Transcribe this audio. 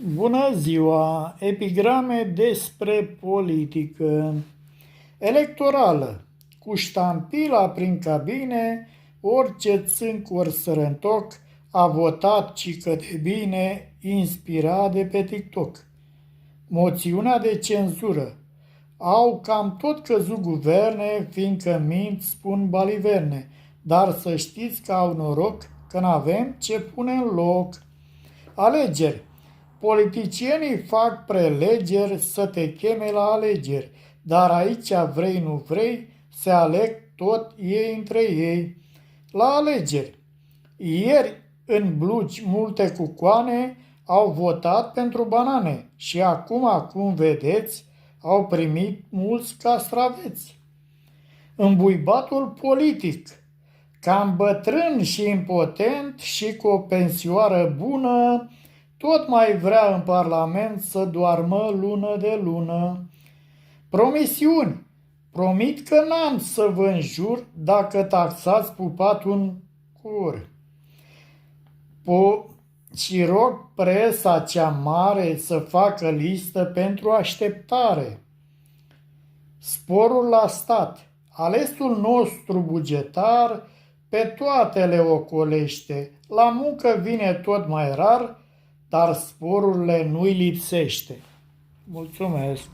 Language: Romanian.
Bună ziua! Epigrame despre politică electorală. Cu ștampila prin cabine, orice țânc ori sărăntoc a votat cică de bine, inspirat de pe TikTok. Moțiunea de cenzură. Au cam tot căzut guverne, fiindcă mint spun baliverne, dar să știți că au noroc că n-avem ce pune în loc. Alegeri. Politicienii fac prelegeri să te cheme la alegeri, dar aici vrei nu vrei, se aleg tot ei între ei. La alegeri. Ieri în blugi multe cucoane au votat pentru banane și acum, cum vedeți, au primit mulți castraveți. Îmbuibatul politic. Cam bătrân și impotent și cu o pensioară bună, tot mai vrea în Parlament să doarmă lună de lună. Promisiuni. Promit că n-am să vă înjur dacă taxați pupatul în cur. Și rog presa cea mare să facă listă pentru așteptare. Sporul la stat. Alesul nostru bugetar pe toate le ocolește. La muncă vine tot mai rar, dar sporurile nu-i lipsește. Mulțumesc!